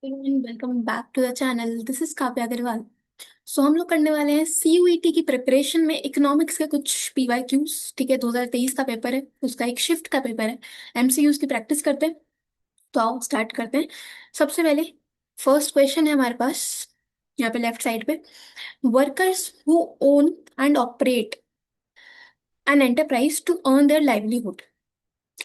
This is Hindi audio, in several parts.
Welcome back to the channel. This is Kavya Agarwal. So हम लोग करने वाले हैं सीयूईटी की प्रिपरेशन में इकोनॉमिक्स के कुछ पीवाईक्यूज। ठीक है, 2023 का पेपर है, उसका एक शिफ्ट का पेपर है। एमसीक्यूज की प्रैक्टिस करते हैं। तो आओ स्टार्ट करते हैं। सबसे पहले फर्स्ट क्वेश्चन है हमारे पास, यहाँ पे लेफ्ट साइड पे। Workers who own and operate an enterprise to earn their livelihood.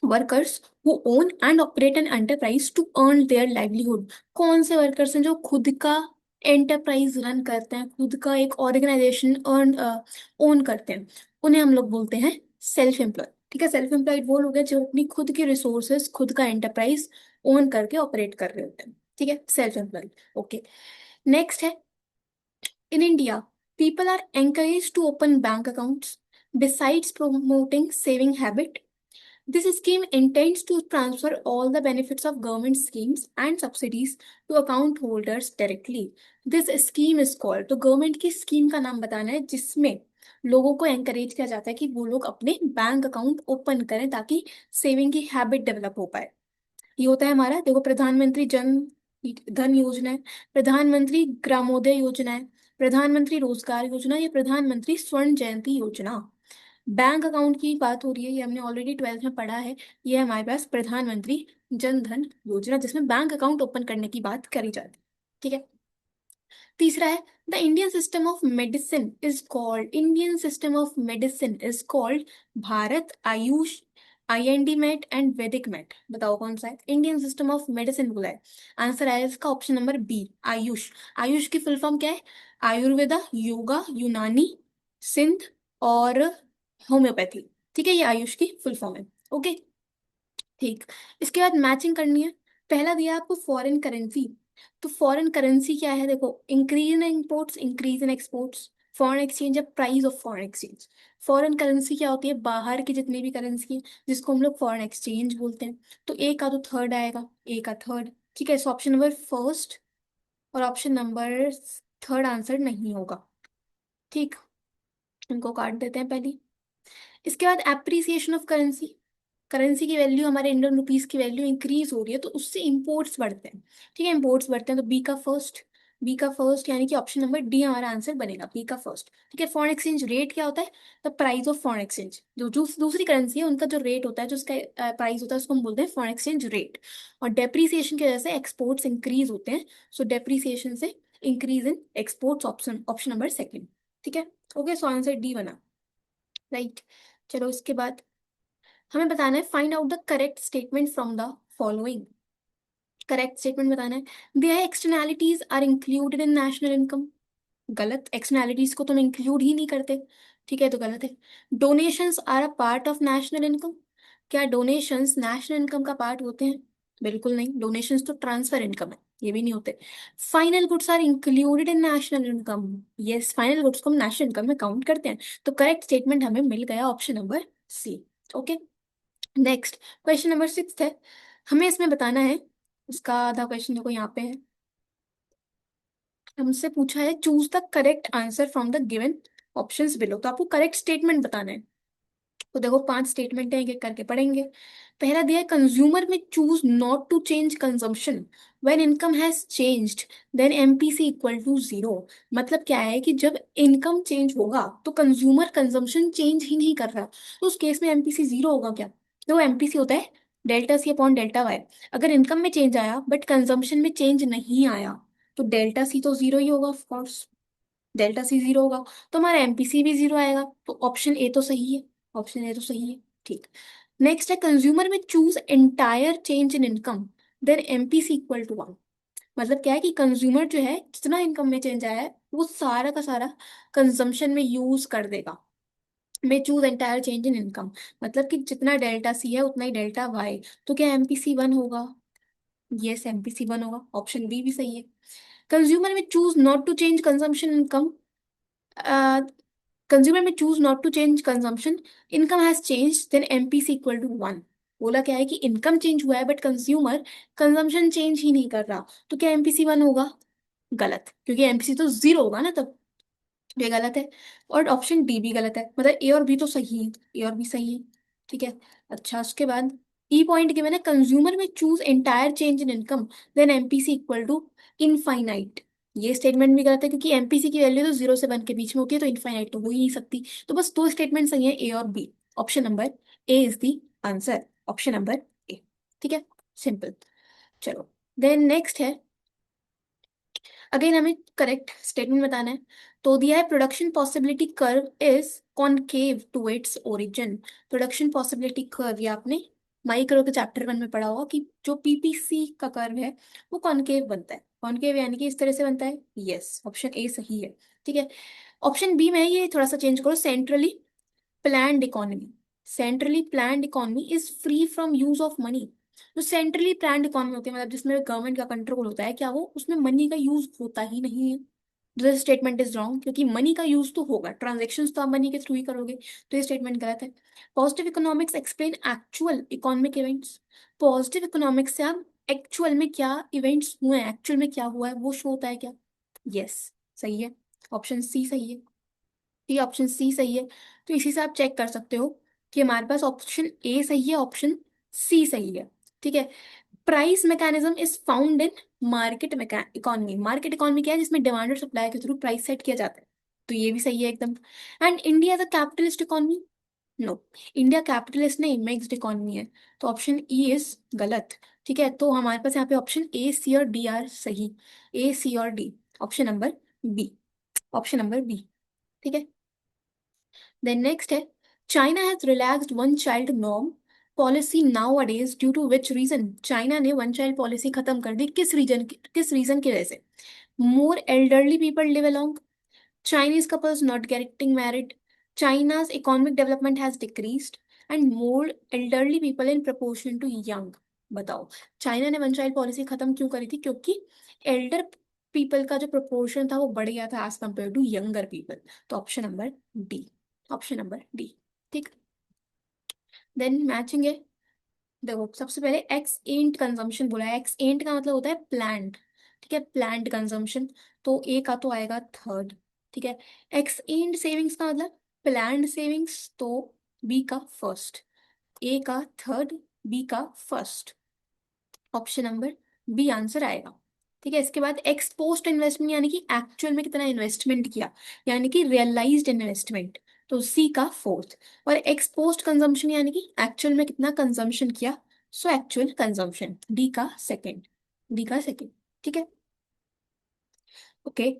Workers who own and operate an enterprise to earn their livelihood. कौन से वर्कर्स हैं जो खुद का एंटरप्राइज रन करते हैं, खुद का एक ऑर्गेनाइजेशन अर्न ओन करते हैं? उन्हें हम लोग बोलते हैं सेल्फ एम्प्लॉयड। ठीक है, सेल्फ एम्प्लॉयड वो लोग हैं जो अपनी खुद के रिसोर्सेज, खुद का एंटरप्राइज ओन करके ऑपरेट कर रहे होते हैं। ठीक है, सेल्फ एम्प्लॉयड। ओके, नेक्स्ट है, in India people are encouraged to open bank accounts besides promoting saving habit. This scheme intends to transfer all the benefits of government schemes and subsidies to account holders directly. This scheme is called, तो गवर्नमेंट की स्कीम का नाम बताना है जिसमें लोगों को एंकरेज किया जाता है कि वो लोग अपने बैंक अकाउंट ओपन करें ताकि सेविंग की हैबिट डेवलप हो पाए। ये होता है हमारा, देखो, प्रधानमंत्री जन धन योजना है, प्रधानमंत्री ग्रामोदय योजना है, प्रधानमंत्री रोजगार योजना, या प्रधानमंत्री स्वर्ण जयंती योजना। बैंक अकाउंट की बात हो रही है, ये हमने ऑलरेडी 12th में पढ़ा है। ये है हमारे पास प्रधानमंत्री जन धन योजना, जिसमें बैंक अकाउंट ओपन करने की बात करी जाती है। ठीक है, तीसरा है, the Indian system of medicine is called, Indian system of medicine is called Bharat AYUSH, IND med and Vedic med. बताओ कौन सा है इंडियन सिस्टम ऑफ मेडिसिन बोला है? आंसर आया इसका option number B, AYUSH. AYUSH की फुल फॉर्म क्या है? आयुर्वेदा, योगा, यूनानी, सिंध और होम्योपैथी। ठीक है, ये आयुष की फुल फॉर्म है। ओके, ठीक। इसके बाद मैचिंग करनी है। पहला दिया आपको फॉरेन करेंसी। तो फॉरेन करेंसी क्या है? देखो, increase in imports, increase in exports. Foreign exchange है price of foreign exchange. Foreign currency क्या होती है? बाहर की जितनी भी करेंसी है जिसको हम लोग फॉरेन एक्सचेंज बोलते हैं। तो ए का तो थर्ड आएगा, ए का थर्ड। ठीक है, सो ऑप्शन नंबर फर्स्ट और ऑप्शन नंबर थर्ड आंसर नहीं होगा। ठीक, इनको काट देते हैं पहले। इसके बाद एप्रिसिएशन ऑफ करेंसी। करेंसी की वैल्यू, हमारे इंडियन रुपीस की वैल्यू इंक्रीज हो रही है तो उससे इंपोर्ट्स बढ़ते हैं। ठीक है, इंपोर्ट्स बढ़ते हैं तो बी का फर्स्ट, बी का फर्स्ट यानी कि ऑप्शन नंबर डी हमारा आंसर बनेगा, बी का फर्स्ट। ठीक है, फॉरेन एक्सचेंज रेट क्या होता है? The price of foreign exchange. जो दूसरी करेंसी है उनका जो रेट होता है, जो उसका प्राइस होता है, उसको हम बोलते हैं फॉरेन एक्सचेंज रेट। और डेप्रीसिएशन की वजह से एक्सपोर्ट्स इंक्रीज होते हैं, सो डेप्रीसिएशन से increase in exports, option option number second. ठीक है, ओके, सो आंसर डी बना, राइट। चलो इसके बाद हमें बताना है, find out the correct statement from the following. Correct statement बताना है, दिया है externalities are included in national income. गलत, एक्सटर्नैलिटीज को तुम इंक्लूड ही नहीं करते। ठीक है, तो गलत है। Donations are a part of national income. क्या डोनेशंस नेशनल इनकम का पार्ट होते हैं? बिल्कुल नहीं, डोनेशंस तो ट्रांसफर इनकम है, ये भी नहीं होते। Final goods are included in national income. Yes, final goods को हम नेशनल इनकम में काउंट करते हैं। तो करेक्ट स्टेटमेंट हमें मिल गया option number C. Okay, next question number 6 है, हमें इसमें बताना है, इसका आधा क्वेश्चन देखो यहाँ पे है। हमसे पूछा है, choose the correct answer from the given options below. तो आपको करेक्ट स्टेटमेंट बताना है। तो देखो 5 स्टेटमेंट है, एक एक करके पढ़ेंगे। पहला दिया है, consumer may choose not to change consumption when income has changed then MPC equal to zero. मतलब क्या है कि जब इनकम चेंज होगा तो कंज्यूमर कंजम्पशन चेंज ही नहीं कर रहा, तो उस केस में एमपीसी जीरो होगा क्या? तो एमपीसी होता है delta C upon delta Y. अगर इनकम में चेंज आया बट कंजम्पशन में चेंज नहीं आया तो डेल्टा सी तो जीरो ही होगा, of course. Delta C zero होगा तो हमारा एमपीसी भी जीरो आएगा। तो ऑप्शन ए तो सही है, ऑप्शन ए तो सही है। ठीक, नेक्स्ट है, consumer may choose entire change in income then MPC equal to one. मतलब क्या है कि कंज्यूमर जो है जितना इनकम में चेंज आया है वो सारा का सारा कंजम्पशन में यूज कर देगा। मैं choose entire change in income, मतलब कि जितना डेल्टा सी है उतना ही डेल्टा वाई। तो क्या एमपीसी वन होगा? यस, एमपीसी वन होगा, ऑप्शन बी भी सही है। Consumer may choose not to change consumption income, consumer may choose not to change consumption, income has change then MPC equal to one. बोला क्या है कि इनकम चेंज हुआ है बट कंज्यूमर कंजम्पशन चेंज ही नहीं कर रहा, तो क्या एमपीसी वन होगा? गलत, क्योंकि एमपीसी तो जीरो होगा ना तब। ये गलत है। और ऑप्शन डी भी गलत है, मतलब ए और बी तो सही है, ए और बी सही है। ठीक है, अच्छा उसके बाद ई पॉइंट गिवन है, consumer may choose entire change in income then MPC equal to infinite. ये स्टेटमेंट भी गलत है क्योंकि एमपीसी की वैल्यू तो 0 से 1 के बीच में होती है, तो इनफाइनाइट तो हो ही नहीं सकती। तो बस दो स्टेटमेंट सही है, ए और B. Option number A is the answer, option number A. ठीक है, सिंपल। चलो, देन नेक्स्ट है, अगेन हमें करेक्ट स्टेटमेंट बताना है। तो दिया है production possibility curve is concave to its origin. Production possibility curve, ये आपने माइक्रो के चैप्टर 1 में पढ़ा होगा कि जो पीपीसी का कर्व है वो कॉनकेव बनता है। कॉनकेव यानी कि इस तरह से बनता है। यस, ऑप्शन ए सही है। ठीक है, ऑप्शन बी में ये थोड़ा सा चेंज करो, centrally planned economy. Centrally planned economy is free from use of money. जो सेंट्रली प्लान्ड इकोनॉमी होती है, मतलब जिसमें गवर्नमेंट का कंट्रोल होता है, क्या वो उसमें मनी का यूज होता ही नहीं है? दिस स्टेटमेंट इज रॉन्ग, क्योंकि मनी का यूज तो होगा, ट्रांजेक्शन तो आप मनी के थ्रू ही करोगे। तो ये स्टेटमेंट गलत है। Positive economics explain actual economic events. Positive economics से आप एक्चुअल में क्या इवेंट्स हुए हैं, एक्चुअल में क्या हुआ है वो शो होता है क्या? यस, सही है, ऑप्शन सी सही है। ये ऑप्शन सी सही है। तो इसी से आप चेक कर सकते हो कि हमारे पास ऑप्शन ए सही है, ऑप्शन सी सही है। ठीक है, price mechanism is found in market economy. Market economy क्या है? जिसमें डिमांड और सप्लाई के थ्रू प्राइस सेट किया जाता है। तो ये भी सही है एकदम। And India is a capitalist economy. No, India capitalist नहीं, मिक्स्ड इकोनॉमी है। तो ऑप्शन ई इज गलत। ठीक है, तो हमारे पास यहाँ पे ऑप्शन ए, सी और डी आर सही। ए, सी और D, option number B, option number B. ठीक है, देन नेक्स्ट है, China has relaxed one child norm policy nowadays due to which reason. China ने वन चाइल्ड पॉलिसी खत्म कर दी, किस रीजन की वजह से? More elderly people live along, Chinese couples not getting married, China's economic development has decreased, and more elderly people in proportion to young। बताओ, चाइना ने वन चाइल्ड पॉलिसी खत्म क्यों करी थी? क्योंकि एल्डर पीपल का जो प्रोपोर्शन था वो बढ़ गया था as compare to younger people. तो option number D, option number D. ठीक, देन मैचिंग है। देखो, सबसे पहले एक्स एंट कंजम्पशन बोला है। एक्स एंट का मतलब होता है प्लान्ड। ठीक है, प्लान्ड कंजम्पशन। तो ए का तो आएगा थर्ड। ठीक है, एक्स एंड सेविंग्स का मतलब प्लान्ड सेविंग्स, तो बी का फर्स्ट। ए का थर्ड, बी का first, option number B answer आएगा। ठीक है, इसके बाद एक्स पोस्ट इन्वेस्टमेंट यानी कि एक्चुअल में कितना इन्वेस्टमेंट किया, यानी कि रियलाइज्ड इन्वेस्टमेंट, तो सी का फोर्थ। और एक्स पोस्ट कंजम्पशन यानी कि एक्चुअल में कितना कंजम्पशन किया, सो एक्चुअल कंजम्पशन, डी का सेकेंड, डी का सेकेंड। ठीक है, okay,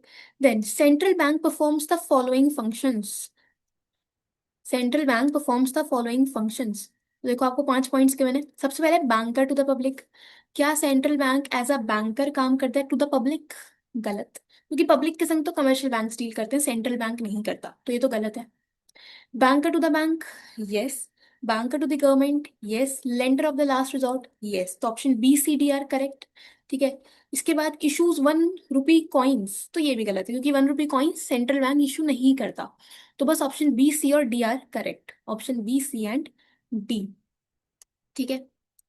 then central bank performs the following functions. Central bank performs the following functions. देखो, आपको 5 पॉइंट्स के मैंने, सबसे पहले बैंकर टू द पब्लिक। क्या central bank as a banker काम करता है टू द पब्लिक? गलत, क्योंकि पब्लिक के संग तो कमर्शियल बैंक डील करते हैं, सेंट्रल बैंक नहीं करता, तो ये तो गलत है। Banker to the bank, yes. Banker to the government, yes. Lender of the last resort, yes. तो option B, C, D are correct. ठीक है, इसके बाद इशूज 1 रुपी कॉइन्स, तो ये भी गलत है क्योंकि 1 rupee coins central bank issue नहीं करता। तो बस ऑप्शन बी, सी और D are correct, option B, C and D. ठीक है,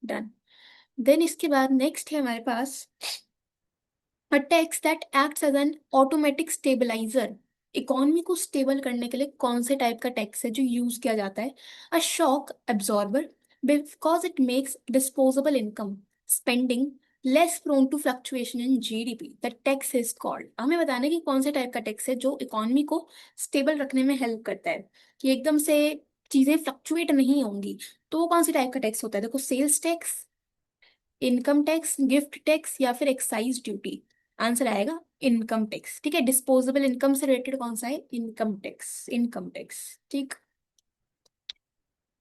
डन। देन इसके बाद नेक्स्ट है हमारे पास, A tax that acts as an automatic stabilizer। Economy को स्टेबल करने के लिए कौन से टाइप का टैक्स है जो यूज किया जाता है? A shock absorber, because it makes disposable income spending less prone to fluctuation in GDP, the tax is called. हमें बताना है कि कौन से टाइप का टैक्स है जो इकोनॉमी को स्टेबल रखने में हेल्प करता है, कि एकदम से चीजें फ्लक्चुएट नहीं होंगी। तो वो कौन सी टाइप का टैक्स होता है? देखो, sales tax, income tax, gift tax या फिर एक्साइज ड्यूटी। आंसर आएगा इनकम टैक्स। ठीक है, डिस्पोजेबल इनकम से रिलेटेड कौन सा है? Income tax, income tax. ठीक,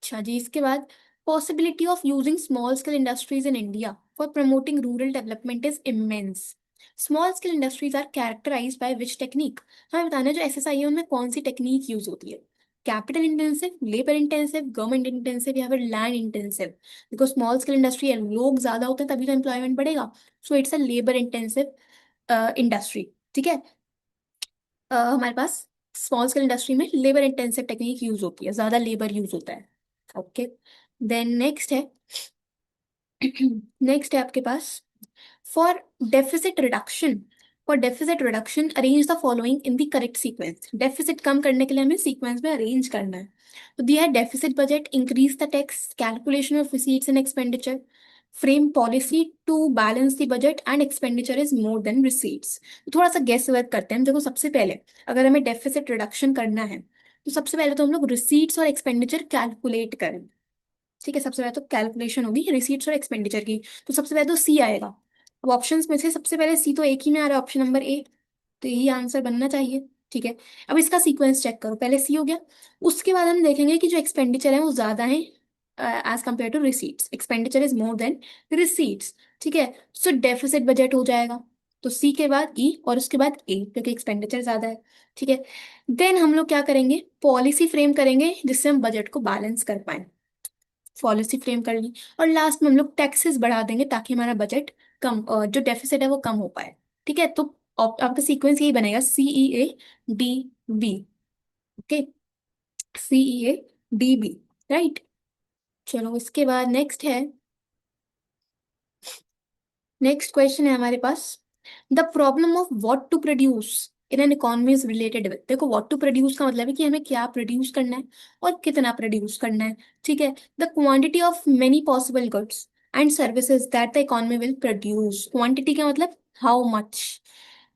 अच्छा जी, इसके बाद possibility of using small scale industries in India for promoting rural development is immense. Small scale industries are characterized by which technique. हमें बताना है जो एसएसआई है उनमें कौन सी टेक्निक यूज होती है? Capital intensive, labour intensive, government intensive या फिर land intensive? Because small scale industry है, लोग ज्यादा होते हैं तभी तो एम्प्लॉयमेंट बढ़ेगा। So it's a labour intensive industry. ठीक है, हमारे पास स्मॉल स्केल इंडस्ट्री में लेबर इंटेंसिव टेक्निक यूज होती है, ज्यादा लेबर यूज होता है। ओके, देन नेक्स्ट है, नेक्स्ट है आपके पास, for deficit reduction for deficit reduction arrange the following in the correct sequence. Deficit कम करने के लिए हमें सीक्वेंस में अरेंज करना है। तो दिया है deficit budget, increase the tax, calculation of receipts and expenditure, frame policy to balance the budget and expenditure is more than receipts. थोड़ा सा गेस वर्क करते हैं। देखो सबसे पहले अगर हमें डेफिसिट रिडक्शन करना है तो सबसे पहले तो हम लोग रिसीट्स और एक्सपेंडिचर कैलकुलेट करें। ठीक है, सबसे पहले तो कैलकुलेशन होगी रिसीट्स और एक्सपेंडिचर की। तो सबसे पहले तो सी आएगा। अब ऑप्शंस में से सबसे पहले सी तो एक ही में आ रहा है, ऑप्शन नंबर ए। तो यही आंसर बनना चाहिए। ठीक है, अब इसका सीक्वेंस चेक करो। पहले सी हो गया, उसके बाद हम देखेंगे कि जो एक्सपेंडिचर है वो ज्यादा है as compare to receipts. Expenditure is more than receipts. ठीक है, सो डेफिसिट बजट हो जाएगा। तो सी के बाद ई और उसके बाद ए, क्योंकि एक्सपेंडिचर ज्यादा है। ठीक है, देन हम लोग क्या करेंगे, पॉलिसी फ्रेम करेंगे जिससे हम बजट को बैलेंस कर पाए। पॉलिसी फ्रेम कर ली, और लास्ट में हम लोग टैक्सेस बढ़ा देंगे ताकि हमारा बजट कम जो डेफिसिट है वो कम हो पाए। ठीक है, तो आपका सीक्वेंस यही बनेगा, CEA DB। Okay, CEADB, right. चलो इसके बाद नेक्स्ट क्वेश्चन है हमारे पास। The problem of what to produce in an economy is related with. देखो व्हाट टू प्रोड्यूस का मतलब है कि हमें क्या प्रोड्यूस करना है और कितना प्रोड्यूस करना है। ठीक है, the quantity of many possible goods and services that the economy will produce. Quantity का मतलब how much.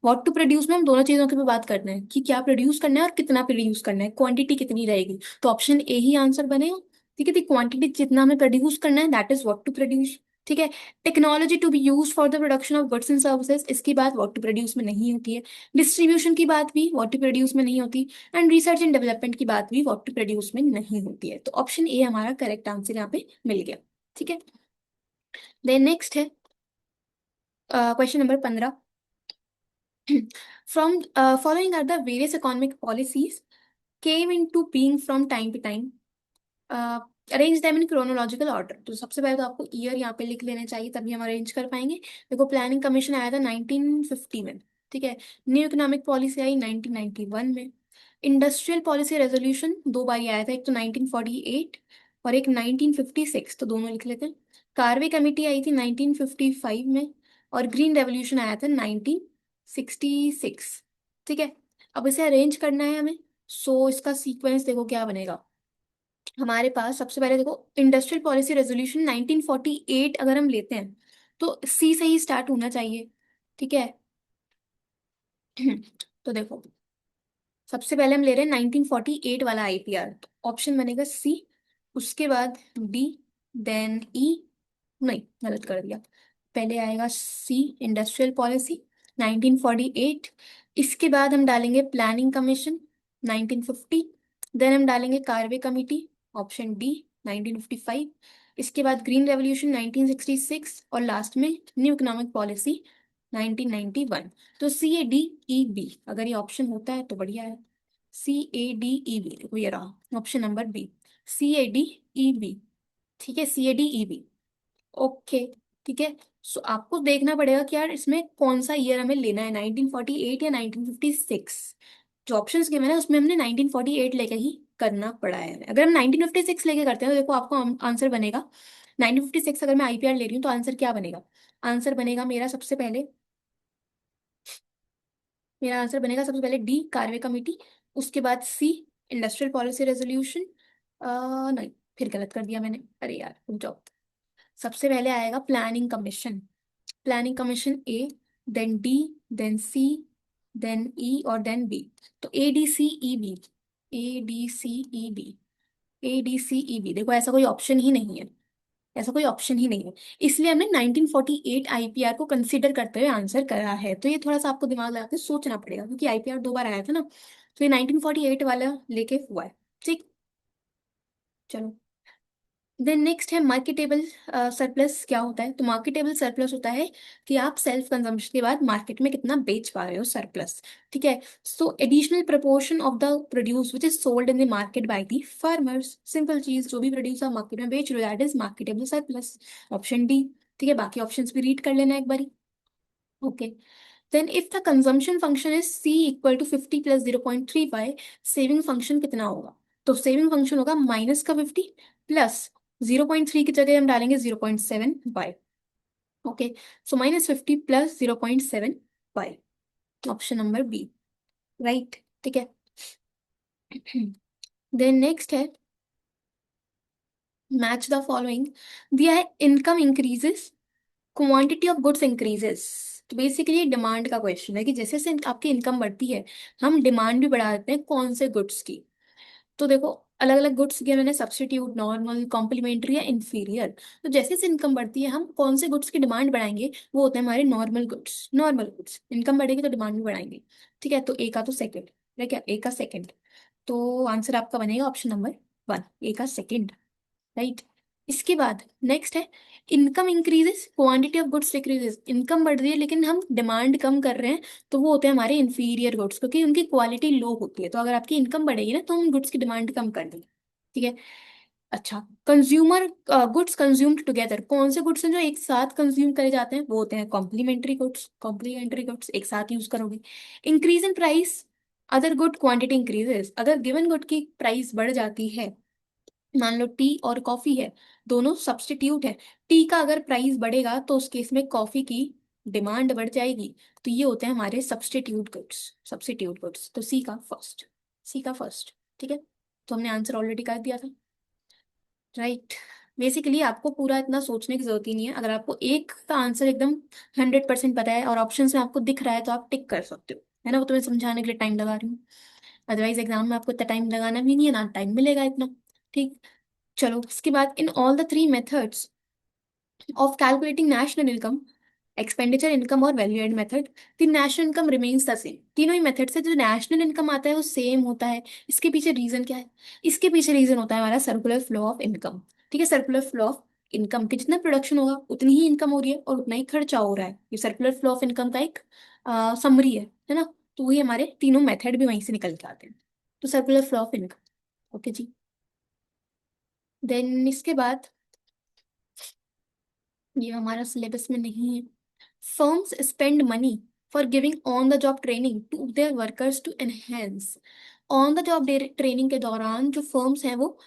What to produce में हम दोनों चीजों की भी बात करना है कि क्या प्रोड्यूस करना है और कितना प्रोड्यूस करना है, क्वांटिटी कितनी रहेगी। तो ऑप्शन ए ही आंसर बनेगा। ठीक है, क्वांटिटी जितना हमें प्रोड्यूस करना है that is what to produce. ठीक है, technology to be use for the production of goods and services, इसकी बात व्हाट टू प्रोड्यूस में नहीं होती है। डिस्ट्रीब्यूशन की बात भी व्हाट टू प्रोड्यूस में नहीं होती। एंड रिसर्च एंड डेवलपमेंट की बात भी व्हाट टू प्रोड्यूस में नहीं होती है। तो ऑप्शन ए हमारा करेक्ट आंसर यहाँ पे मिल गया। ठीक है, देन नेक्स्ट है question number 15। From following are the various economic policies came in to being from time to time, arrange them in chronological order. तो सबसे पहले तो आपको ईयर यहाँ पे लिख लेने चाहिए, तभी हम अरेंज कर पाएंगे। देखो प्लानिंग कमीशन आया था 1950 में। ठीक है, न्यू इकोनॉमिक पॉलिसी आई 1991 में। इंडस्ट्रियल पॉलिसी रेजोल्यूशन दो बार आया था, एक तो 1948 और एक 1956, तो दोनों लिख लेते हैं। कार्वे कमेटी आई थी 1955 में, और ग्रीन रेवोल्यूशन आया था 1966। ठीक है, अब इसे अरेंज करना है हमें। सो इसका सीक्वेंस देखो क्या बनेगा हमारे पास। सबसे पहले देखो इंडस्ट्रियल पॉलिसी रेजोल्यूशन 1948 अगर हम लेते हैं तो सी से ही स्टार्ट होना चाहिए। ठीक है, तो देखो सबसे पहले हम ले रहे हैं 1948 वाला IPR, तो ऑप्शन बनेगा सी, उसके बाद डी, देन ई। नहीं, गलत कर दिया। पहले आएगा सी, इंडस्ट्रियल पॉलिसी 1948। इसके बाद हम डालेंगे प्लानिंग कमीशन 1950। देन हम डालेंगे कार्वे कमिटी, ऑप्शन डी, 1955। इसके बाद ग्रीन रेवोल्यूशन 1966, और लास्ट में न्यू इकोनॉमिक पॉलिसी 1991। तो CADEB अगर ये ऑप्शन होता है तो बढ़िया है। CADEB, देखो ये रहा ऑप्शन नंबर बी, CADEB। ठीक है, CADEB। ओके, ठीक है। सो आपको देखना पड़ेगा कि यार इसमें कौन सा ईयर हमें लेना है, 1948 या 1956। जो ऑप्शंस गिवन है उसमें हमने 1948 लेके ही करना पड़ा है। अगर हम 1956 लेके करते हैं तो देखो आपको आंसर बनेगा 1956। अगर मैं IPR ले रही हूँ तो आंसर क्या बनेगा, आंसर बनेगा मेरा सबसे पहले, मेरा आंसर बनेगा सबसे पहले डी, कार्वे कमेटी। उसके बाद सी, इंडस्ट्रियल पॉलिसी रेजोल्यूशन। नहीं, फिर गलत कर दिया मैंने, अरे यार रुक जाओ। सबसे पहले आएगा प्लानिंग कमीशन, प्लानिंग कमीशन ए, देन डी, देन सी, देन ई और देन बी। तो ADCEB, ADCEB, ADCEB। देखो ऐसा कोई ऑप्शन ही नहीं है, ऐसा कोई ऑप्शन ही नहीं है। इसलिए हमने 1948 IPR को कंसीडर करते हुए आंसर करा है। तो ये थोड़ा सा आपको दिमाग लगा के सोचना पड़ेगा, क्योंकि IPR दो बार आया था ना, तो ये 1948 वाला लेके हुआ है। ठीक, चलो देन नेक्स्ट है मार्केटेबल सरप्लस क्या होता है। तो मार्केटेबल सरप्लस होता है कि आप सेल्फ कंजम्पशन के बाद मार्केट में कितना बेच पा रहे हो, सरप्लस। ठीक है, सो additional proportion of the produce which is sold in the market by the farmers. Simple चीज, जो भी प्रोड्यूस आप मार्केट में बेच रहे हो that is marketable surplus, option D. ठीक है, बाकी ऑप्शंस भी रीड कर लेना एक बारी। Okay, then if the consumption function is C equal to 50 plus 0.35, saving function कितना होगा। तो सेविंग फंक्शन होगा माइनस का 50 प्लस 0.3 की जगह हम डालेंगे 0.75। Okay, so -50 plus 0.75। Option number B, right. ठीक है। देन नेक्स्ट है, मैच द फॉलोइंग। दिया है income increases, quantity of goods increases. तो बेसिकली डिमांड का क्वेश्चन है कि जैसे जैसे आपकी इनकम बढ़ती है, हम डिमांड भी बढ़ा देते हैं कौन से गुड्स की। तो देखो, अलग अलग गुड्स के मैंने सब्स्टिट्यूट, नॉर्मल, कॉम्प्लीमेंट्री या इंफीरियर। तो जैसे जैसे इनकम बढ़ती है, हम कौन से गुड्स की डिमांड बढ़ाएंगे, वो होते हैं हमारे normal goods. Normal goods income बढ़ेगी तो डिमांड भी बढ़ाएंगे। ठीक है, तो ए का तो सेकंड, ठीक है, ए का सेकंड। तो आंसर आपका बनेगा ऑप्शन नंबर वन, ए का सेकंड, राइट। इसके बाद नेक्स्ट है, income increases, quantity of goods decreases. Income बढ़ रही है लेकिन हम डिमांड कम कर रहे हैं, तो वो होते हैं हमारे इंफीरियर गुड्स, क्योंकि उनकी क्वालिटी लो होती है। तो अगर आपकी इनकम बढ़ेगी ना, तो हम गुड्स की डिमांड कम कर देंगे। ठीक है। अच्छा, कंज्यूमर गुड्स कंज्यूम्ड टुगेदर। कौन से गुड्स हैं जो एक साथ कंज्यूम करे जाते हैं, वो होते हैं कॉम्प्लीमेंट्री गुड्स। कॉम्प्लीमेंट्री गुड्स एक साथ यूज करोगे। Increase in price, other good quantity increases. अगर गिवन गुड की प्राइस बढ़ जाती है, मान लो टी और कॉफी है, दोनों सब्स्टिट्यूट है, टी का अगर प्राइस बढ़ेगा तो उस केस में कॉफी की डिमांड बढ़ जाएगी। तो ये होते हैं हमारे सब्स्टिट्यूट गुड्स। सब्स्टिट्यूट गुड्स, तो सी का फर्स्ट, सी का फर्स्ट। ठीक है, तो हमने आंसर ऑलरेडी कर दिया था, राइट। बेसिकली आपको पूरा इतना सोचने की जरूरत ही नहीं है। अगर आपको एक का आंसर एकदम 100% पता है और ऑप्शन में आपको दिख रहा है, तो आप टिक कर सकते हो, है ना। वो तुम्हें समझाने के लिए टाइम लगा रही हूँ, अदरवाइज एग्जाम में आपको इतना टाइम लगाना भी नहीं है, ना टाइम मिलेगा इतना। ठीक। चलो, इसके बाद, in all the three methods of calculating national income, expenditure income और value add method, the national income remains the same. तीनों ही मेथड से जो नेशनल इनकम आता है वो सेम होता है। इसके पीछे रीजन क्या है? इसके पीछे रीजन होता है हमारा सर्कुलर फ्लो ऑफ इनकम। ठीक है, सर्कुलर फ्लो ऑफ इनकम की जितना प्रोडक्शन होगा उतनी ही इनकम हो रही है और उतना ही खर्चा हो रहा है। ये सर्कुलर फ्लो ऑफ इनकम का एक समरी है ना। तो वही हमारे तीनों मेथड भी वहीं से निकल के आते हैं। तो circular flow of income, okay जी। देन इसके बाद, ये हमारा सिलेबस में नहीं है। Firms spend money for giving on the job training to their workers to enhance. On the job training के दौरान जो फर्म्स हैं, वो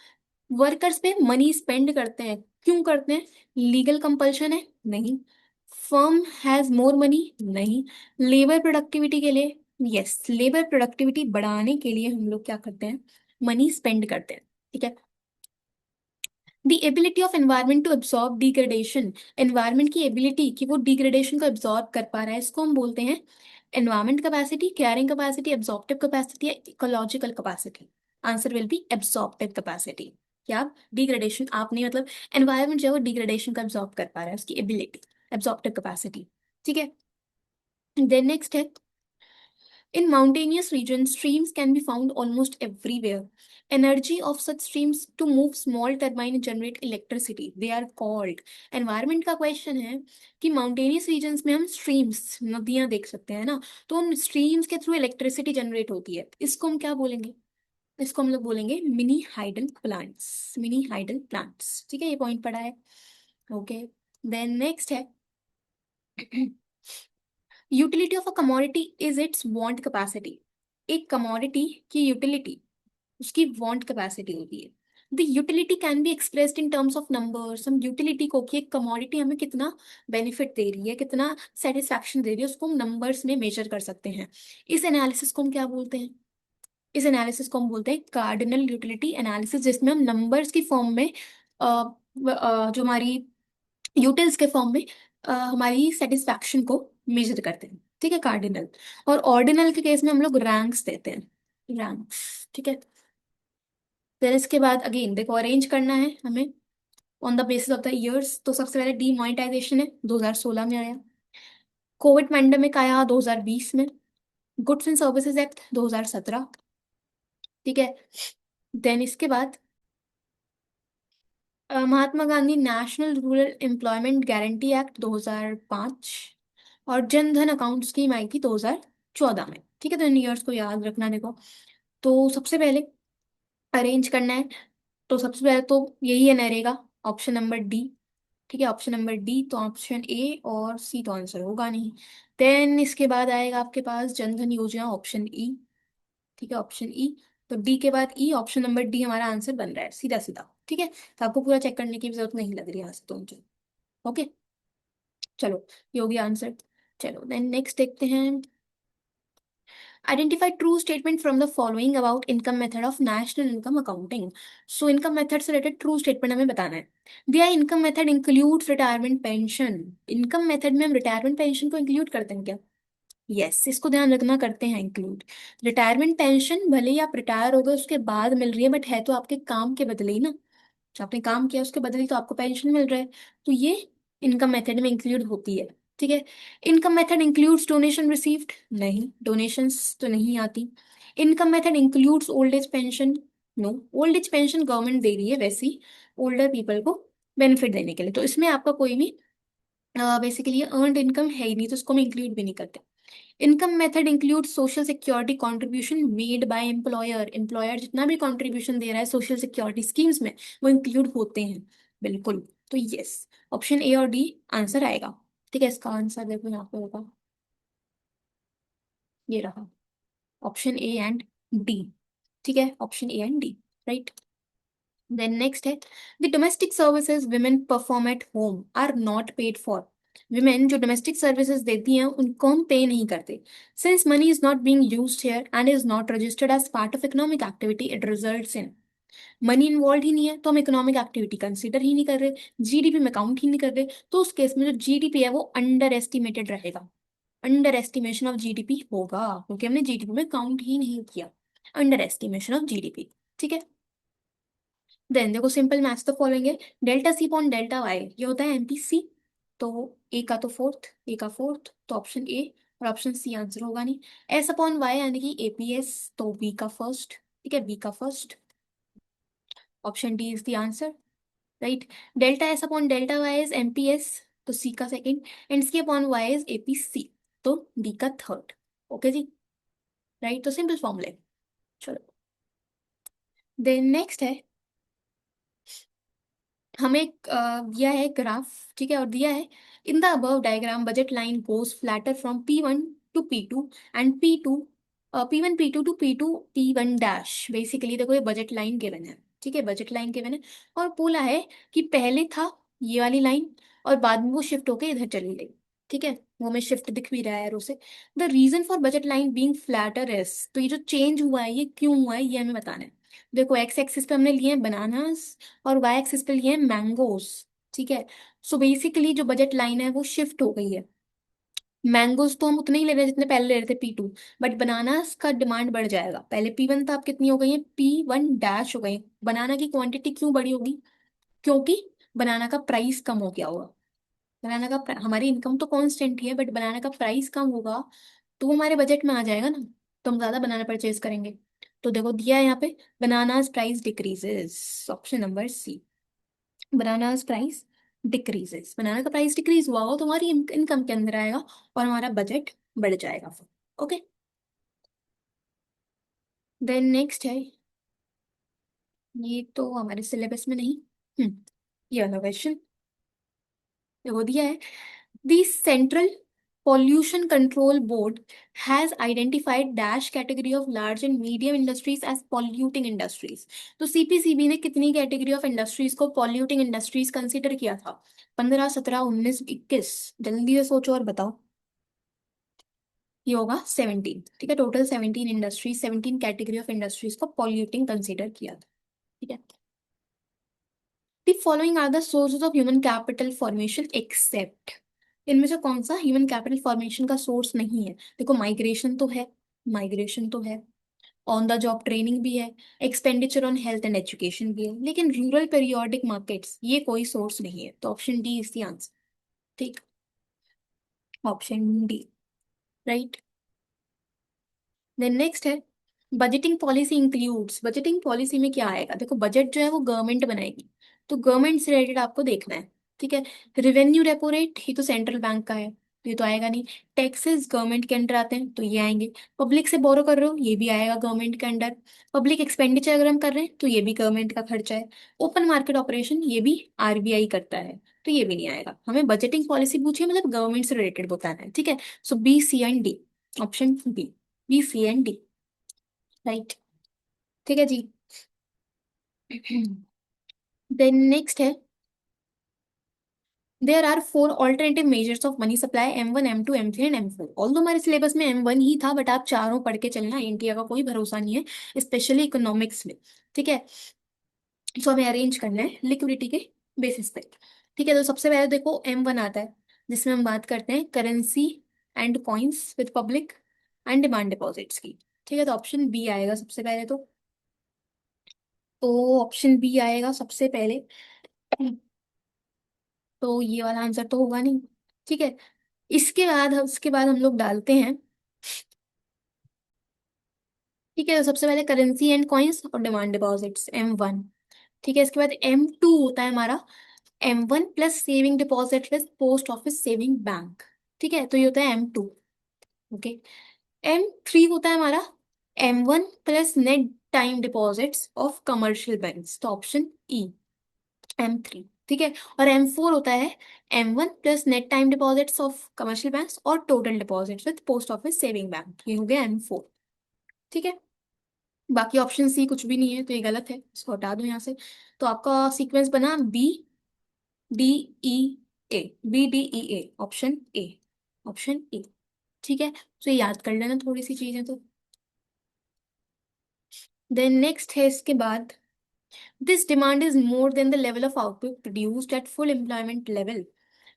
वर्कर्स पे मनी स्पेंड करते हैं। क्यों करते हैं? लीगल कंपल्शन है? नहीं। Firm has more money? नहीं। लेबर प्रोडक्टिविटी के लिए? यस, लेबर प्रोडक्टिविटी बढ़ाने के लिए हम लोग क्या करते हैं, मनी स्पेंड करते हैं। ठीक है। The ability of environment to absorb degradation. Environment की एबिलिटी कि वो डिग्रेडेशन को एब्सॉर्ब कर पा रहा है, इसको हम बोलते हैं environment capacity, carrying capacity, absorptive capacity या ecological capacity. Answer will be absorptive capacity. क्या डिग्रेडेशन आपने मतलब, एनवायरमेंट जो है वो डिग्रेडेशन को एब्सॉर्ब कर पा रहा है, उसकी एबिलिटी, एब्सॉर्प्टिव कैपेसिटी। ठीक है। देन नेक्स्ट है, in mountainous regions, streams can be found almost everywhere. Energy of such streams to move small turbine generate electricity. They are called. Environment का क्वेश्चन है कि माउंटेनियस रीजन्स में हम स्ट्रीम्स, नदियां देख सकते हैं ना, तो उन स्ट्रीम्स के थ्रू इलेक्ट्रिसिटी जनरेट होती है। इसको हम क्या बोलेंगे? इसको हम लोग बोलेंगे mini hydel plants. Mini hydel plants, ठीक है, ये पॉइंट पढ़ा है। ओके। देन नेक्स्ट है, utility of a commodity is it's want capacity. एक कमोडिटी की यूटिलिटी उसकी वांट कैपेसिटी होती है। The utility can be expressed in terms of numbers. हम यूटिलिटी को, कि एक कमोडिटी हमें कितना बेनिफिट दे रही है, कितना सेटिस्फैक्शन दे रही है, उसको हम नंबर्स में मेजर कर सकते हैं। इस एनालिसिस को हम क्या बोलते हैं? इस एनालिसिस को हम बोलते हैं कार्डिनल यूटिलिटी एनालिसिस, जिसमें हम नंबर्स की फॉर्म में जो हमारी यूटिल्स के फॉर्म में हमारी सेटिस्फैक्शन को मेजर करते हैं। ठीक है, कार्डिनल। और ऑर्डिनल के केस में हम लोग रैंक्स देते हैं, रैंक्स। ठीक है। फिर इसके बाद अगेन देखो, अरेंज करना है हमें on the basis of the years. तो सबसे पहले डीमोनेटाइजेशन है, 2016 में आया। कोविड पैंडेमिक आया 2020 में। Goods and services act 2017। ठीक है। देन इसके बाद Mahatma Gandhi national rural employment guarantee act 2005। और जन धन अकाउंट स्कीम आई थी 2014 में। ठीक है, तो इन ईयर्स को याद रखना। देखो, तो सबसे पहले अरेंज करना है, तो सबसे पहले तो यही है, नरेगा, ऑप्शन नंबर डी। ठीक है, ऑप्शन नंबर डी, तो ऑप्शन ए और सी तो आंसर होगा नहीं। देन इसके बाद आएगा आपके पास जन धन योजना, ऑप्शन ई। ठीक है, ऑप्शन ई। तो डी के बाद ई, ऑप्शन नंबर डी हमारा आंसर बन रहा है, सीधा सीधा। ठीक है, तो आपको पूरा चेक करने की भी जरूरत नहीं लग रही यहाँ से तो मुझे। ओके, चलो, ये हो गया आंसर। चलो देन नेक्स्ट देखते हैं। Identify true statement from the following about income method of national income accounting. So income method से रिलेटेड ट्रू स्टेटमेंट हमें बताना है। दिया income method includes retirement pension. Income method में हम रिटायरमेंट पेंशन को इंक्लूड करते हैं क्या? यस, इसको ध्यान रखना, करते हैं इंक्लूड। रिटायरमेंट पेंशन भले ही आप रिटायर हो गए उसके बाद मिल रही है, बट है तो आपके काम के बदले ही ना। जो आपने काम किया उसके बदले तो आपको पेंशन मिल रहा है। तो ये इनकम मेथड में इंक्लूड होती है। ठीक है। Income method includes donation received. नहीं, डोनेशंस तो नहीं आती। Income method includes old age pension. No, old age pension government दे रही है वैसी, ओल्डर पीपल को बेनिफिट देने के लिए, तो इसमें आपका कोई भी बेसिकली अर्नड इनकम है ही नहीं, तो उसको हम इंक्लूड भी नहीं करते। Income method include social security contribution made by employer. Employer जितना भी कंट्रीब्यूशन दे रहा है सोशल सिक्योरिटी स्कीम्स में, वो इंक्लूड होते हैं। बिल्कुल। तो यस, ऑप्शन ए और डी आंसर आएगा। ठीक है, इसका आंसर देखो यहाँ पे होगा, ये रहा, ऑप्शन ए एंड डी। ठीक है, option A and D, right. Then next है, the domestic services women perform at home are not paid for. Women जो डोमेस्टिक सर्विसेज देती हैं उनको हम पे नहीं करते। Since money is not being used here and is not registered as part of economic activity, it results in, money involve ही नहीं है तो हम इकोनॉमिक एक्टिविटी कंसीडर ही नहीं कर रहे, जीडीपी में काउंट ही नहीं कर रहे, तो उस केस में जो जीडीपी है वो अंडर एस्टिमेटेड रहेगा। अंडर एस्टिमेशन ऑफ जीडीपी होगा, क्योंकि हमने जीडीपी में काउंट ही नहीं किया। Under estimation of GDP. ठीक है। देन देखो, सिंपल मैथ्स तो फॉलोइंग है, delta C upon delta Y ये होता है एमपीसी। तो ए का तो फोर्थ, ए का फोर्थ, तो ऑप्शन ए और ऑप्शन सी आंसर होगा नहीं। एस अपॉन वाई यानी कि एपीएस, तो बी का फर्स्ट। ठीक है, बी का first, option D is the answer, right. Delta S upon delta Y is MPS, तो सी का second, and C upon Y is APC, तो डी का थर्ड। ओके जी, राइट, तो सिंपल फॉर्मूले। चलो, देन नेक्स्ट है, हमें दिया है ग्राफ। ठीक है, और दिया है, in the above diagram budget line goes flatter from P1 to P2 and P2, P1 P2 to P2 P1 dash. Basically देखो, ये बजट लाइन गिवन है। ठीक है, बजट लाइन गिवन है, और बोला है कि पहले था ये वाली लाइन और बाद में वो शिफ्ट होके इधर चली गई। ठीक है, वो हमें शिफ्ट दिख भी रहा है एरो से। The reason for budget line being flatter is, तो ये जो चेंज हुआ है ये क्यों हुआ है ये हमें बताना है। देखो, एक्स एक्सिस पे हमने लिए हैं बनानास और वाई एक्सिस पे लिए हैं मैंगोस। ठीक है, सो बेसिकली जो बजट लाइन है वो शिफ्ट हो गई है। मैंगोज तो हम उतने ही ले रहे हैं जितने पहले ले रहे थे P2, बट बनानास का डिमांड बढ़ जाएगा। पहले P1 था, अब कितनी हो गई है, P1 डैश हो गई। बनाना की क्वांटिटी क्यों बड़ी होगी? क्योंकि बनाना का प्राइस कम हो गया होगा। बनाना का हमारी इनकम तो कांस्टेंट ही है, बट बनाना का प्राइस कम होगा तो वो हमारे बजट में आ जाएगा ना, तो हम ज्यादा बनाना परचेज करेंगे। तो देखो दिया है यहाँ पे, bananas price decreases, option number C, bananas price decreases. Banana का प्राइस डिक्रीज हुआ हो तो हमारी इनकम के अंदर आएगा और हमारा बजट बढ़ जाएगा फिर। ओके, देन नेक्स्ट है, ये तो हमारे सिलेबस में नहीं। ये वाला क्वेश्चन देखो दिया है, the central pollution control board has identified dash category of large and medium industries as polluting industries। तो सीपीसीबी ने कितनी कैटेगरी ऑफ इंडस्ट्रीज को पॉल्यूटिंग इंडस्ट्रीज कंसीडर किया था? 15, 17, 19, 21? जल्दी से सोचो और बताओ। ये होगा 17। ठीक है, total 17 industries, 17 category of industries को पॉल्यूटिंग कंसीडर किया था। ठीक है, the following are the sources of human capital formation except. इनमें से कौन सा ह्यूमन कैपिटल फॉर्मेशन का सोर्स नहीं है? देखो, माइग्रेशन तो है, माइग्रेशन तो है, ऑन द जॉब ट्रेनिंग भी है, expenditure on health and education भी है, लेकिन रूरल पेरियोडिक मार्केट्स ये कोई सोर्स नहीं है, तो option D is the answer. ठीक, option D, right. Then next है, budgeting policy includes. Budgeting policy में क्या आएगा? देखो, बजट जो है वो गवर्नमेंट बनाएगी, तो गवर्नमेंट से रिलेटेड आपको देखना है। ठीक है, रेवेन्यू रेपो रेट ये तो सेंट्रल बैंक का है, तो ये तो आएगा नहीं। टैक्सेस गवर्नमेंट के अंडर आते हैं, तो ये आएंगे। पब्लिक से बोरो कर रहे हो, ये भी आएगा गवर्नमेंट के अंडर। पब्लिक एक्सपेंडिचर अगर हम कर रहे हैं तो ये भी गवर्नमेंट का खर्चा है। ओपन मार्केट ऑपरेशन ये भी आरबीआई करता है, तो ये भी नहीं आएगा। हमें बजटिंग पॉलिसी पूछिए मतलब गवर्नमेंट से रिलेटेड बताना है। ठीक है, so B C and D, option B, B C and D, right. ठीक है जी। देन नेक्स्ट है, there are 4 alternative measures of money supply, M1, M2, M3 and M4। Although हमारे सिलेबस में M1 ही था, बट आप चारों पढ़ के चलना, इंडिया का कोई भरोसा नहीं है, स्पेशली इकोनॉमिक्स में। ठीक है, सो हमें अरेंज करना है लिक्विडिटी के बेसिस पे। ठीक है, तो सबसे पहले देखो M1 आता है, जिसमें हम बात करते हैं currency and coins with public and demand deposits की। ठीक है, तो ऑप्शन बी आएगा सबसे पहले तो ऑप्शन बी आएगा सबसे पहले। तो ये वाला आंसर तो होगा नहीं। ठीक है, इसके बाद हम लोग डालते हैं। ठीक है, तो सबसे पहले करेंसी एंड कॉइन्स और डिमांड डिपॉजिट्स M1। ठीक है, इसके बाद M2 होता है हमारा M1 plus saving deposit with post office saving bank. ठीक है, तो ये होता है M2। ओके, M3 होता है हमारा M1 plus net time deposits of commercial banks, तो ऑप्शन ई M3। ठीक है, और M4 होता है M1 plus net time deposits of commercial banks और total deposits with post office saving bank, ये हो गया M4। ठीक है, बाकी ऑप्शन सी कुछ भी नहीं है, तो ये गलत है, इसको हटा दो यहाँ से। तो आपका सीक्वेंस बना D E A BDEA, option A, option A. ठीक है, तो ये याद कर लेना थोड़ी सी चीजें तो। देन नेक्स्ट है इसके बाद, this demand is more than the level of output produced at full employment level.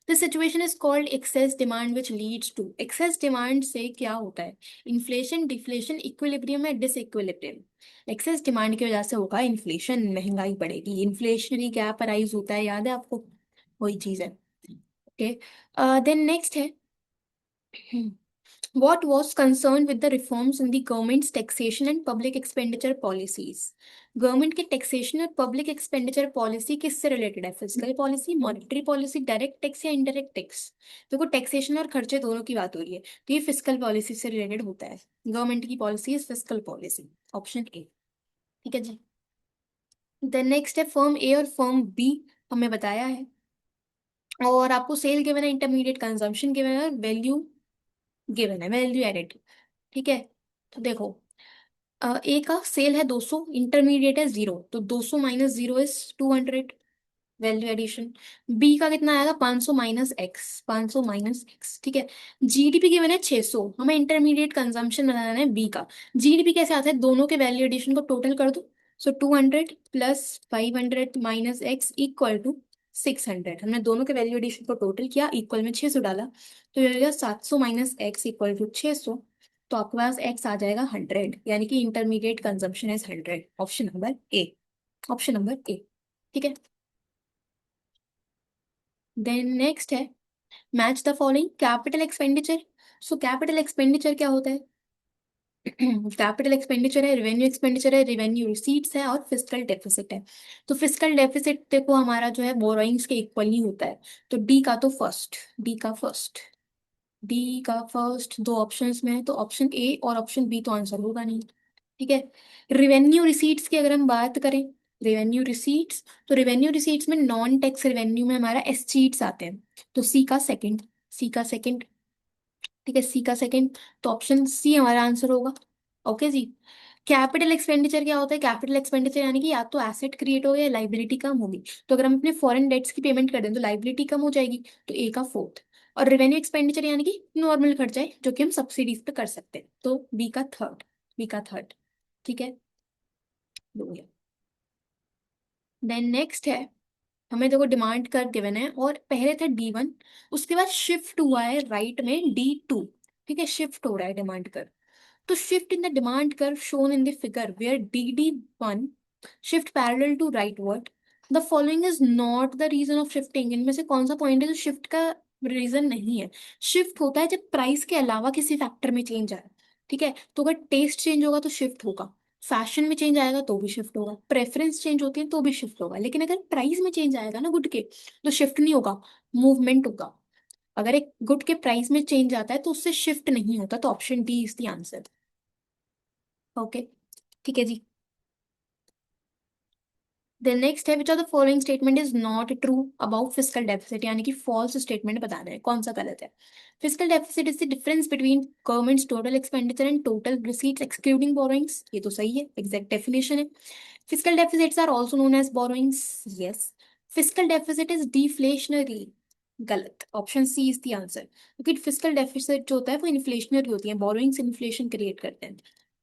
This situation is called excess demand which leads to. Excess demand से क्या होता है? इन्फ्लेशन, डिफ्लेशन, इक्विलिब्रियम या डिसइक्विलिब्रियम। एक्सेस डिमांड की वजह से होगा इन्फ्लेशन, महंगाई बढ़ेगी, इन्फ्लेशनरी गैप अराइज होता है, याद है आपको? वही चीज है। ओके, देन नेक्स्ट है, what was concerned with the reforms in the government's taxation and public expenditure policies? Government के टैक्सेशन और पब्लिक एक्सपेंडिचर पॉलिसी किससे रिलेटेड है? Physical policy, monetary policy, direct tax या इनडायरेक्ट टैक्स? देखो, टैक्सेशन और खर्चे दोनों की बात हो रही है, तो ये फिजिकल पॉलिसी से रिलेटेड होता है। गवर्नमेंट की policy is physical policy, option A. ठीक है जी, देन नेक्स्ट है फर्म ए और फर्म बी, हमें बताया है, और आपको सेल गिवन है, इंटरमीडिएट कंजम्पशन गिवन है, वैल्यू गिवन है, वैल्यू एडेड। ठीक है, तो देखो, ए का सेल है 200, इंटरमीडिएट है 0, तो 200 minus 0 is 200, value addition. B का कितना आएगा? 500 माइनस एक्स, 500 माइनस एक्स। ठीक है, जीडीपी गिवन है 600, हमें इंटरमीडिएट कंजम्पशन बनाना है बी का। जीडीपी कैसे आता है? दोनों के वैल्यू एडिशन को टोटल कर दो, so 200 plus 500 minus X equal to 600। हमने दोनों के वैल्यू एडिशन को टोटल किया, इक्वल में 600 डाला, तो ये हो गया 700 माइनस एक्स इक्वल टू 600। तो आपके पास एक्स आ जाएगा 100, यानी कि intermediate consumption is 100, option number A, option number A. ठीक है, देन नेक्स्ट है, match the following capital expenditure. So capital expenditure क्या होता है? कैपिटल एक्सपेंडिचर है, रेवेन्यू एक्सपेंडिचर है, रेवेन्यू रिसीट्स है और फिस्कल डेफिसिट है। तो फिस्कल डेफिसिट देखो हमारा जो है बोरोइंग्स के इक्वल ही होता है, तो डी का तो फर्स्ट, डी का फर्स्ट, डी का फर्स्ट दो ऑप्शंस में है, तो ऑप्शन ए और ऑप्शन बी तो आंसर होगा नहीं। ठीक है, रेवेन्यू रिसीट्स की अगर हम बात करें, रेवेन्यू रिसीट्स, तो रेवेन्यू रिसीट्स में नॉन टैक्स रेवेन्यू में हमारा एसचीट्स आते हैं, तो सी का सेकंड, सी का सेकंड। ठीक है, सी का सेकंड, तो ऑप्शन सी हमारा आंसर होगा। ओके जी, कैपिटल एक्सपेंडिचर क्या होता है? कैपिटल एक्सपेंडिचर यानी कि या तो एसेट क्रिएट हो या लाइबिलिटी कम होगी, तो अगर हम अपने फॉरेन डेट्स की पेमेंट कर दें तो लाइबिलिटी कम हो जाएगी, तो ए का फोर्थ। और रेवेन्यू एक्सपेंडिचर यानी कि नॉर्मल खर्चा है जो कि हम सब्सिडीज पे कर सकते हैं, तो बी का थर्ड, बी का थर्ड। ठीक है, हो गया। देन नेक्स्ट है, हमें देखो डिमांड कर गिवन है और पहले था D1, उसके बाद शिफ्ट हुआ है राइट में D2। ठीक है, शिफ्ट हो रहा है डिमांड कर, तो shift in the demand curve shown in the figure where DD1 shift parallel to rightward, the following is not the reason of shifting। इनमें से कौन सा पॉइंट है जो शिफ्ट का रीजन नहीं है? शिफ्ट होता है जब प्राइस के अलावा किसी फैक्टर में चेंज आए। ठीक है, तो अगर टेस्ट चेंज होगा तो शिफ्ट होगा, फैशन में चेंज आएगा तो भी शिफ्ट होगा, प्रेफरेंस चेंज होती है तो भी शिफ्ट होगा, लेकिन अगर प्राइस में चेंज आएगा ना गुड के, तो शिफ्ट नहीं होगा, मूवमेंट होगा। अगर एक गुड के प्राइस में चेंज आता है तो उससे शिफ्ट नहीं होता, तो option D is the answer. Okay, ठीक है जी, देन नेक्स्ट है, which of the following statement is not true about physical deficit, यानी कि फॉल्स स्टेटमेंट बताना है, कौन सा गलत है? Physical deficit is the difference between government's total expenditure and total receipts excluding borrowings, ये तो सही है, एग्जैक्ट डेफिनेशन है। Physical deficits are also known as borrowings, yes. Physical deficit is deflationary, गलत, option C is the answer, क्योंकि फिजिकल डेफिसिट जो होता है वो इन्फ्लेशनरी होती है, बोरोइंग्स इन्फ्लेशन क्रिएट करते हैं।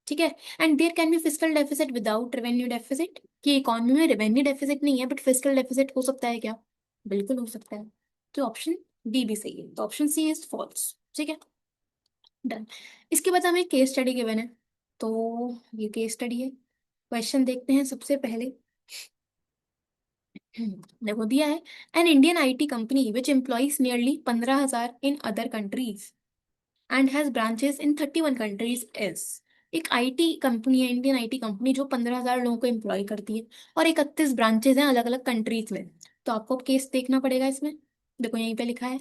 ठीक है। And there can be physical deficit without revenue deficit, कि इकोनॉमी में रेवेन्यू डेफिसिट नहीं है बट फिजिकल डेफिसिट हो सकता है क्या? बिल्कुल हो सकता है। तो ऑप्शन डी भी सही है, तो ऑप्शन सी इज फॉल्स। ठीक है, डन। इसके बाद हमें केस स्टडी गिवन है, तो ये केस स्टडी है। क्वेश्चन देखते हैं सबसे पहले। देखो दिया है, an Indian IT company which employees nearly 15,000 in other countries and has branches in 31 countries is. एक आईटी कंपनी है, इंडियन आईटी कंपनी, जो 15,000 लोगों को एम्प्लॉय करती है और 31 ब्रांचेस हैं अलग अलग कंट्रीज में। तो आपको केस देखना पड़ेगा इसमें। देखो यहीं पे लिखा है,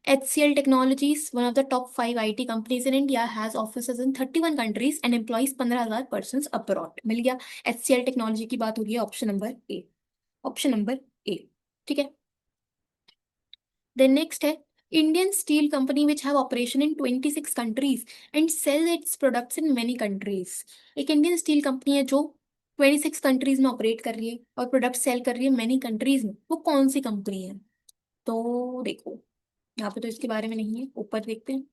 HCL Technologies, one of the top 5 IT companies in India, has offices in 31 countries and employs 15,000 persons abroad। मिल गया, HCL टेक्नोलॉजी की बात हो रही है, option number A. Option number A. ठीक है। देन नेक्स्ट है, Indian steel company which have operation in 26 countries and sell its products in many countries. एक इंडियन स्टील कंपनी है जो 26 कंट्रीज में ऑपरेट कर रही है और प्रोडक्ट सेल कर रही है मेनी कंट्रीज में, वो कौन सी कंपनी है? तो देखो, यहाँ पे तो इसके बारे में नहीं है, ऊपर देखते हैं।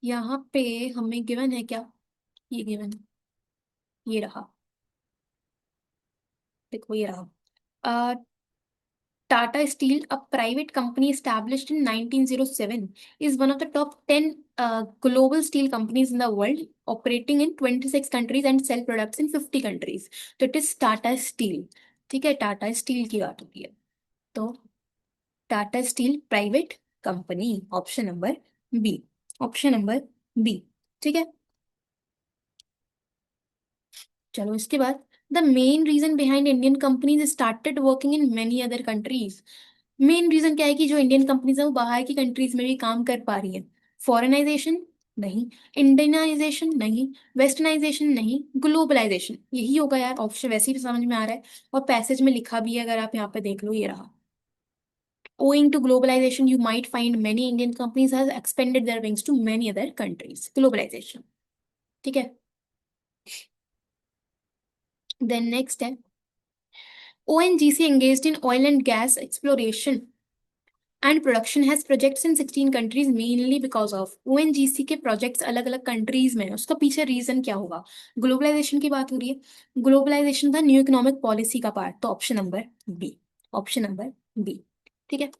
यहाँ पे हमें गिवन है क्या? ये गिवन, ये रहा। देखो ये रहा, Tata steel, a private company established in 1907, is one of the top 10 global steel companies in the world, operating in 26 countries and sell products in 50 countries। तो इट इज टाटा स्टील। ठीक है, टाटा स्टील की बात होती है। तो Tata steel private company, option number B. Option number B. ठीक है, चलो इसके बाद, the main reason behind Indian companies started working in many other countries. Main reason क्या है कि जो इंडियन कंपनीज है वो बाहर की कंट्रीज में भी काम कर पा रही है? फॉरेनाइजेशन नहीं, इंडियनाइजेशन नहीं, वेस्टर्नाइजेशन नहीं, ग्लोबलाइजेशन, यही होगा यार। ऑप्शन वैसे भी समझ में आ रहा है और पैसेज में लिखा भी है, अगर आप यहाँ पे देख लो, ये रहा। Owing to globalization, you might find many Indian companies have expanded their wings to many other countries। Globalization। ठीक है। देन नेक्स्ट है, ONGC engaged in oil and gas exploration and production has projects in 16 countries mainly because of। ONGC के प्रोजेक्ट्स अलग अलग कंट्रीज में हैं, उसका पीछे रीजन क्या होगा? ग्लोबलाइजेशन की बात हो रही है, ग्लोबलाइजेशन था न्यू इकोनॉमिक पॉलिसी का पार्ट, तो option number B. Option number B. ठीक है।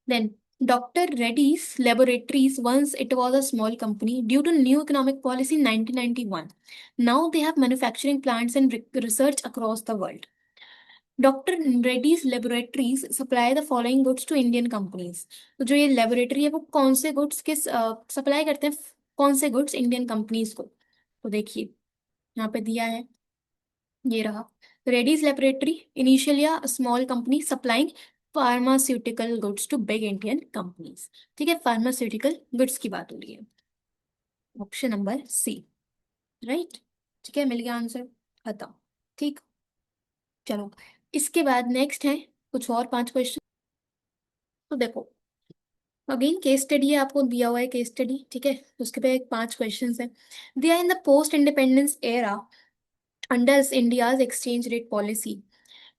Then, Dr. Reddy's Laboratories, once it was a small company, due to new economic policy in 1991, now they have manufacturing plants and research across the world। Doctor Reddy's laboratories supply the following goods to Indian companies. तो जो ये लेबोरेटरी है वो कौन से गुड्स के सप्लाई करते हैं, कौन से गुड्स इंडियन कंपनीज को? तो देखिए यहाँ पे दिया है, ये रहा, Reddy's laboratory initially a small company supplying pharmaceutical goods to big Indian companies. ठीक है, फार्मास्यूटिकल गुड्स की बात हो रही है, ऑप्शन नंबर सी। राइट। ठीक है, मिल गया आंसर, खत्म। ठीक, चलो इसके बाद नेक्स्ट है कुछ और 5 क्वेश्चन। तो देखो, अगेन केस स्टडी है, आपको दिया हुआ है केस स्टडी। ठीक है, तो उसके पे एक 5 क्वेश्चन है। They are in the post independence era under India's exchange rate policy,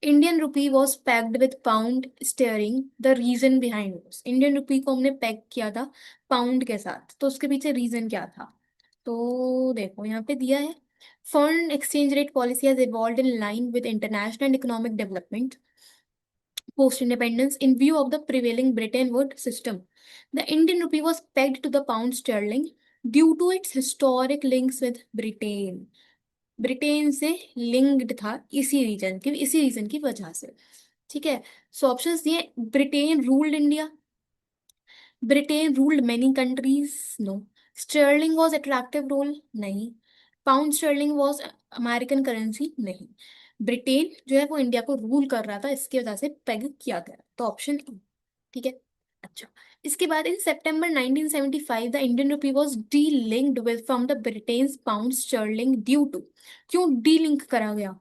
Indian rupee was pegged with pound sterling, the reason behind. Indian rupee को हमने पैक किया था पाउंड के साथ, तो उसके पीछे रीजन क्या था? तो देखो यहाँ पे दिया है, foreign exchange rate policy has evolved in line with international economic development post independence. In view of the prevailing Bretton Woods system, the Indian rupee was pegged to the pound sterling due to its historic links with Britain। Britain से लिंक्ड था इसी रीजन की वजह से। ठीक है, सो ऑप्शंस दिए, Britain ruled India, Britain ruled many countries, no, sterling was attractive role, नहीं, pound sterling was American currency, नहीं, ब्रिटेन जो है वो इंडिया को रूल कर रहा था, इसकी वजह से पेग किया गया, तो ऑप्शन ए। ठीक है। अच्छा, इसके बाद in September 1975 the Indian rupee was delinked with from the Britain's pound sterling due to. क्यों डी लिंक करा गया?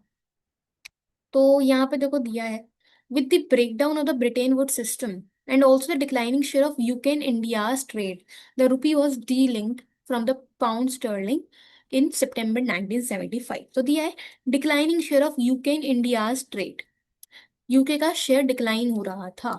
तो यहाँ पे देखो दिया है, with the breakdown of the Bretton Wood system and also the declining share of UK in India's trade, the rupee was delinked from the pound sterling in September 1975। तो दिया है, declining share of UK in India's trade, UK का शेयर डिक्लाइन हो रहा था।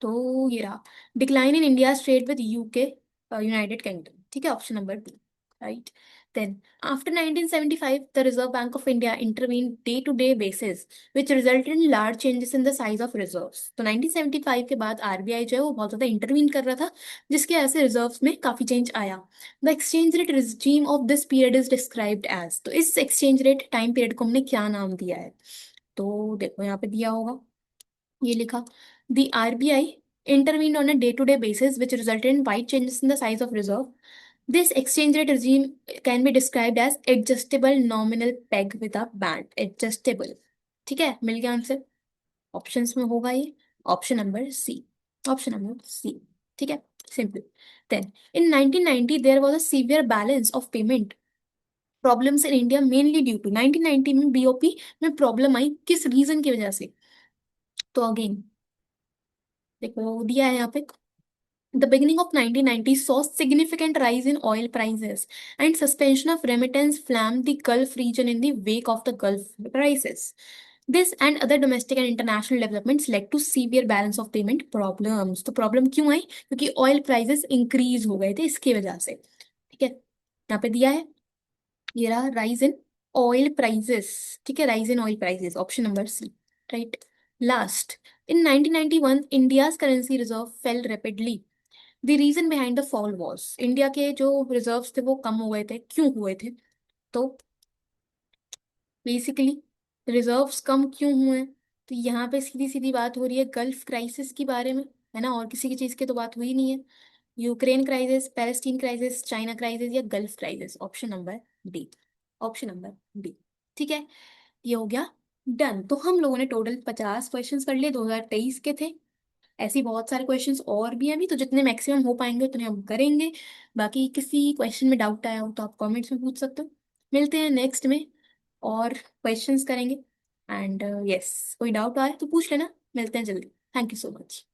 तो ये रहा, decline in India trade with UK, United Kingdom, ठीक है, option number B, right. Then after 1975 the Reserve Bank of India intervene day to day basis which resulted in large changes in the size of reserves. तो 1975 के बाद आरबीआई जो है वो बहुत ज्यादा इंटरवीन कर रहा था, जिसके वजह से रिजर्व्स में काफी चेंज आया। The exchange rate regime of this period is described as, तो इस एक्सचेंज रेट टाइम पीरियड को हमने क्या नाम दिया है? तो देखो यहाँ पे दिया होगा, ये लिखा, the RBI intervened on a day-to-day basis which resulted in wide changes in the size of reserve. This exchange rate regime can be described as adjustable nominal peg with a band. Adjustable, ठीक है, मिल गया आंसर। ऑप्शंस में होगा ये, option number C, option number C, ठीक है, simple. Then in 1990 there was a severe balance of payment problems in India mainly due to, 1990 में बीओपी में प्रॉब्लम आई किस रीजन की वजह से? तो अगेन देखो दिया है यहाँ पे, the beginning of 1990 saw significant rise in oil prices and suspension of remittance flamed the Gulf region in the wake of the Gulf crisis. This and other domestic and international developments led to severe balance of payment problems. तो प्रॉब्लम क्यों आई? क्योंकि ऑयल प्राइसेस इंक्रीज हो गए थे इसकी वजह से, ठीक है। यहाँ पे दिया है, ये रहा, राइज इन ऑयल प्राइसेस, ठीक है, rise in oil prices, option number C, right. Last, in 1991 India's currency reserve fell rapidly. The reason behind the fall was, India के जो रिजर्व्स थे वो कम हो गए थे, क्यों हुए थे? तो बेसिकली रिजर्व्स कम क्यों हुए? तो यहाँ पे सीधी सीधी बात हो रही है गल्फ क्राइसिस के बारे में, है ना, और किसी की चीज की तो बात हुई नहीं है। Ukraine crisis, Palestine crisis, China crisis या gulf crisis, option number D, option number D, ठीक है, ये हो गया डन। तो हम लोगों ने टोटल 50 क्वेश्चंस कर लिए, 2023 के थे। ऐसे ही बहुत सारे क्वेश्चंस और भी हैं अभी, तो जितने मैक्सिमम हो पाएंगे उतने हम करेंगे। बाकी किसी क्वेश्चन में डाउट आया हो तो आप कमेंट्स में पूछ सकते हो। मिलते हैं नेक्स्ट में और क्वेश्चंस करेंगे। एंड यस, कोई डाउट आए तो पूछ लेना। मिलते हैं जल्दी। Thank you so much.